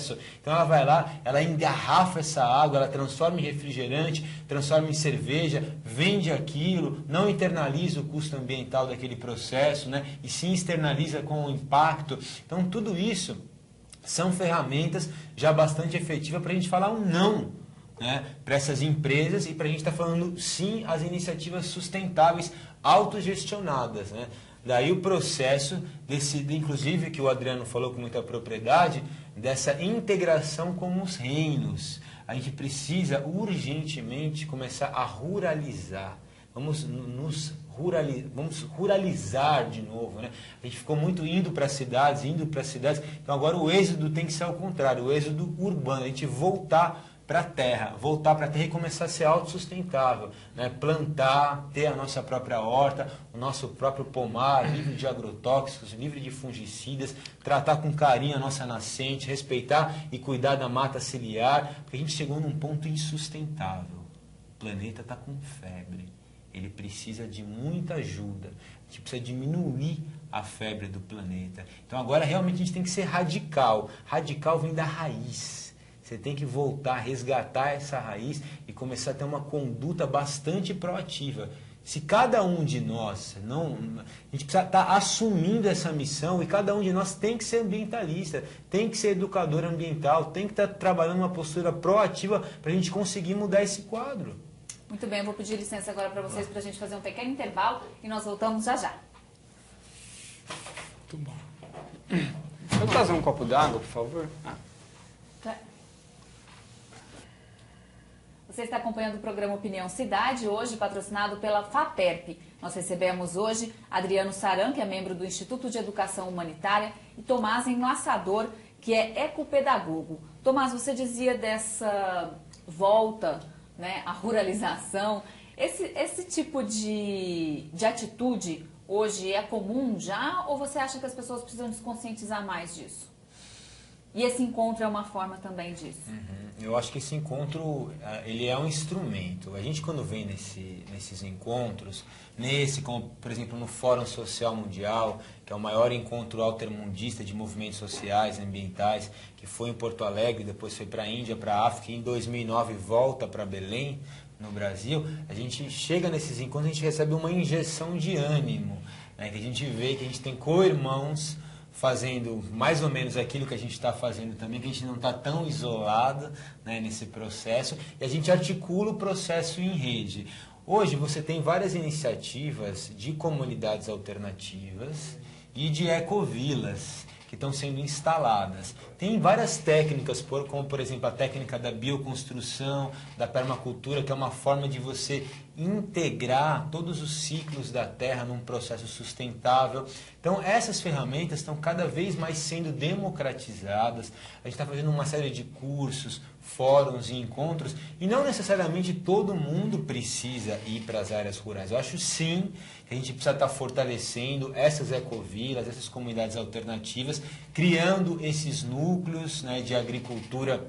processo. Então ela vai lá, ela engarrafa essa água, ela transforma em refrigerante, transforma em cerveja, vende aquilo, não internaliza o custo ambiental daquele processo, né? E sim externaliza com o impacto. Então tudo isso são ferramentas já bastante efetivas para a gente falar um não, né, para essas empresas e para a gente estar falando sim às iniciativas sustentáveis autogestionadas, né? Daí o processo, inclusive que o Adriano falou com muita propriedade, dessa integração com os reinos. A gente precisa urgentemente começar a ruralizar. Vamos ruralizar de novo, né? A gente ficou muito indo para cidades, então agora o êxodo tem que ser ao contrário, o êxodo urbano, a gente voltar para a terra e começar a ser autossustentável, né? Plantar, ter a nossa própria horta, o nosso próprio pomar, livre de agrotóxicos, livre de fungicidas, tratar com carinho a nossa nascente, respeitar e cuidar da mata ciliar, porque a gente chegou num ponto insustentável. O planeta está com febre, ele precisa de muita ajuda, a gente precisa diminuir a febre do planeta. Então agora realmente a gente tem que ser radical, radical vem da raiz. Você tem que voltar, resgatar essa raiz e começar a ter uma conduta bastante proativa. Se cada um de nós, a gente precisa estar assumindo essa missão e cada um de nós tem que ser ambientalista, tem que ser educador ambiental, tem que estar trabalhando uma postura proativa para a gente conseguir mudar esse quadro. Muito bem, eu vou pedir licença agora para vocês para a gente fazer um pequeno intervalo e nós voltamos já já. Muito bom. Pode trazer um copo d'água, por favor? Você está acompanhando o programa Opinião Cidade, hoje patrocinado pela FAPERP. Nós recebemos hoje Adriano Saran, que é membro do Instituto de Educação Humanitária, e Tomás Enlaçador, que é ecopedagogo. Tomás, você dizia dessa volta, né, à ruralização. Esse tipo de atitude hoje é comum já, ou você acha que as pessoas precisam se conscientizar mais disso? E esse encontro é uma forma também disso? Eu acho que esse encontro, ele é um instrumento. A gente quando vem nesses encontros, como por exemplo no Fórum Social Mundial, que é o maior encontro altermundista de movimentos sociais e ambientais, que foi em Porto Alegre, depois foi para a Índia, para a África, e em 2009 volta para Belém, no Brasil, a gente chega nesses encontros, a gente recebe uma injeção de ânimo, né, que a gente vê que a gente tem co-irmãos fazendo mais ou menos aquilo que a gente está fazendo também, que a gente não está tão isolado, né, nesse processo, e a gente articula o processo em rede. Hoje você tem várias iniciativas de comunidades alternativas e de ecovilas que estão sendo instaladas. Tem várias técnicas, como por exemplo a técnica da bioconstrução, da permacultura, que é uma forma de você integrar todos os ciclos da terra num processo sustentável. Então essas ferramentas estão cada vez mais sendo democratizadas. A gente está fazendo uma série de cursos, fóruns e encontros, e não necessariamente todo mundo precisa ir para as áreas rurais. Eu acho sim que a gente precisa estar fortalecendo essas ecovilas, essas comunidades alternativas, criando esses núcleos, né, de agricultura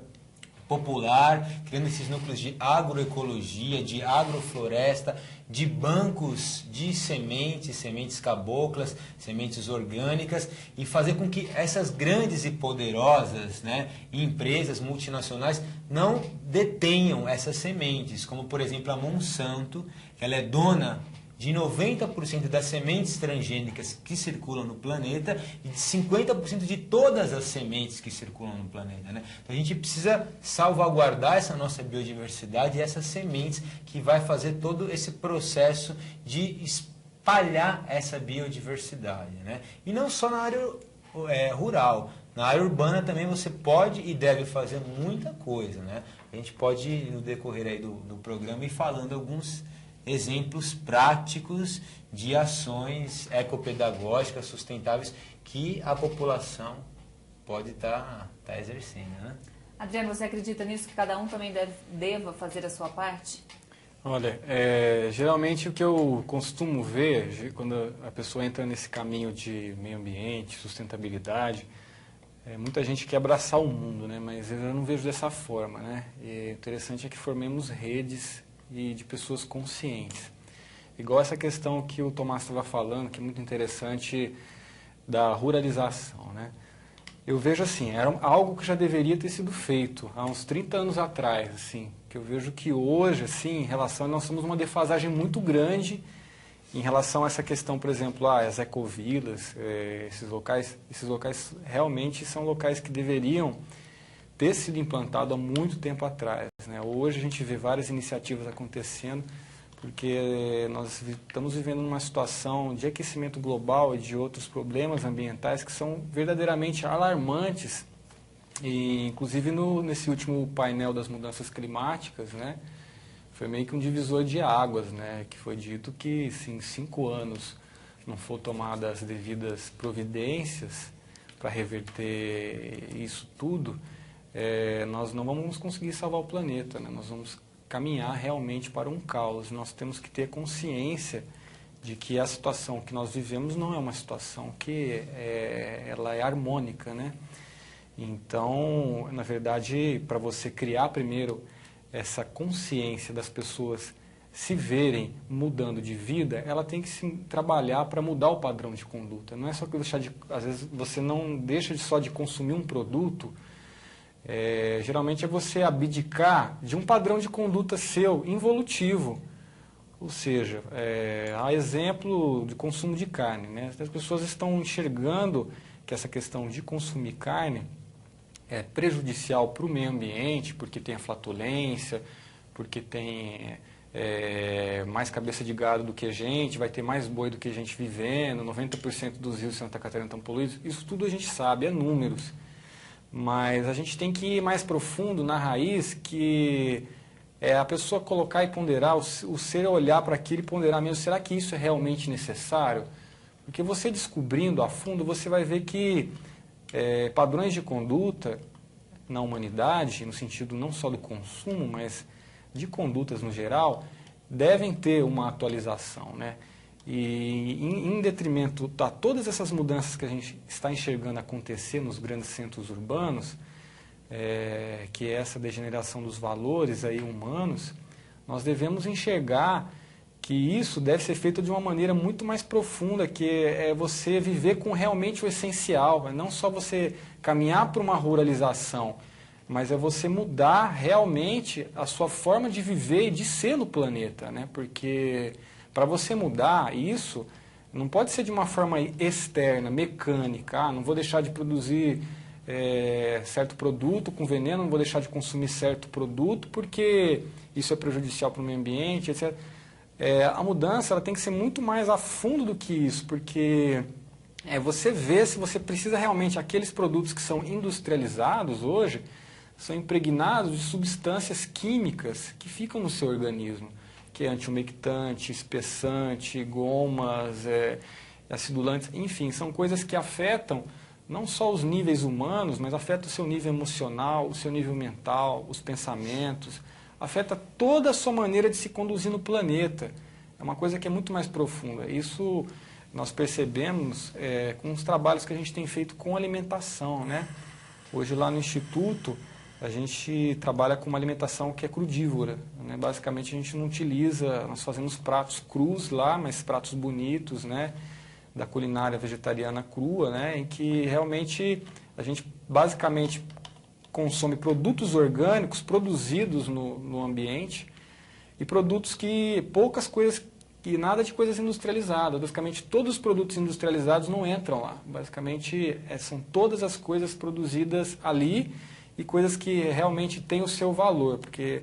popular, criando esses núcleos de agroecologia, de agrofloresta, de bancos de sementes caboclas, sementes orgânicas, e fazer com que essas grandes e poderosas, né, empresas multinacionais não detenham essas sementes, como por exemplo a Monsanto, que ela é dona de 90% das sementes transgênicas que circulam no planeta e de 50% de todas as sementes que circulam no planeta, né? Então a gente precisa salvaguardar essa nossa biodiversidade e essas sementes que vai fazer todo esse processo de espalhar essa biodiversidade, né? E não só na área rural, na área urbana também você pode e deve fazer muita coisa, né? A gente pode, no decorrer aí do programa, ir falando alguns exemplos práticos de ações ecopedagógicas sustentáveis que a população pode estar exercendo, né? Adriano, você acredita nisso, que cada um também deva fazer a sua parte? Olha, geralmente o que eu costumo ver quando a pessoa entra nesse caminho de meio ambiente, sustentabilidade, muita gente quer abraçar o mundo, né? Mas eu não vejo dessa forma, né? E o interessante é que formemos redes e de pessoas conscientes. Igual essa questão que o Tomás estava falando, que é muito interessante, da ruralização, né? Eu vejo assim, era algo que já deveria ter sido feito há uns 30 anos atrás, assim, que eu vejo que hoje, assim, em relação, nós temos uma defasagem muito grande em relação a essa questão, por exemplo, as ecovilas, esses locais realmente são locais que deveriam ter sido implantados há muito tempo atrás, né? Hoje a gente vê várias iniciativas acontecendo, porque nós estamos vivendo uma situação de aquecimento global e de outros problemas ambientais que são verdadeiramente alarmantes. E, inclusive, nesse último painel das mudanças climáticas, né, foi meio que um divisor de águas, né, que foi dito que se em 5 anos não for tomadas as devidas providências para reverter isso tudo, nós não vamos conseguir salvar o planeta, né, nós vamos caminhar realmente para um caos. Nós temos que ter consciência de que a situação que nós vivemos não é uma situação que ela é harmônica, né? Então, na verdade, para você criar primeiro essa consciência das pessoas se verem mudando de vida, ela tem que se trabalhar para mudar o padrão de conduta. Não é só que às vezes você não deixa só de consumir um produto. Geralmente é você abdicar de um padrão de conduta seu, involutivo. Ou seja, há exemplo de consumo de carne, né? As pessoas estão enxergando que essa questão de consumir carne é prejudicial para o meio ambiente, porque tem a flatulência, porque tem mais cabeça de gado do que a gente, vai ter mais boi do que a gente vivendo, 90% dos rios de Santa Catarina estão poluídos. Isso tudo a gente sabe, é números. Mas a gente tem que ir mais profundo na raiz, que é a pessoa colocar e ponderar, o ser olhar para aquilo e ponderar mesmo, será que isso é realmente necessário? Porque você descobrindo a fundo, você vai ver que padrões de conduta na humanidade, no sentido não só do consumo, mas de condutas no geral, devem ter uma atualização, né? E em detrimento a todas essas mudanças que a gente está enxergando acontecer nos grandes centros urbanos, que é essa degeneração dos valores aí humanos, nós devemos enxergar que isso deve ser feito de uma maneira muito mais profunda, que é você viver com realmente o essencial, não só você caminhar para uma ruralização, mas é você mudar realmente a sua forma de viver e de ser no planeta, né? Porque para você mudar isso, não pode ser de uma forma externa, mecânica. Não vou deixar de produzir certo produto com veneno, não vou deixar de consumir certo produto porque isso é prejudicial para o meio ambiente, etc. A mudança ela tem que ser muito mais a fundo do que isso, porque você vê se você precisa realmente, aqueles produtos que são industrializados hoje, são impregnados de substâncias químicas que ficam no seu organismo, que é antiumectante, espessante, gomas, acidulantes, enfim, são coisas que afetam não só os níveis humanos, mas afetam o seu nível emocional, o seu nível mental, os pensamentos, afeta toda a sua maneira de se conduzir no planeta. É uma coisa que é muito mais profunda. Isso nós percebemos com os trabalhos que a gente tem feito com alimentação, né? Hoje lá no Instituto, a gente trabalha com uma alimentação que é crudívora, né? Basicamente a gente não utiliza, nós fazemos pratos crus lá, mas pratos bonitos, né? Da culinária vegetariana crua, né? Em que realmente a gente basicamente consome produtos orgânicos produzidos no ambiente e produtos que poucas coisas, que nada de coisas industrializadas. Basicamente todos os produtos industrializados não entram lá. Basicamente são todas as coisas produzidas ali e coisas que realmente têm o seu valor, porque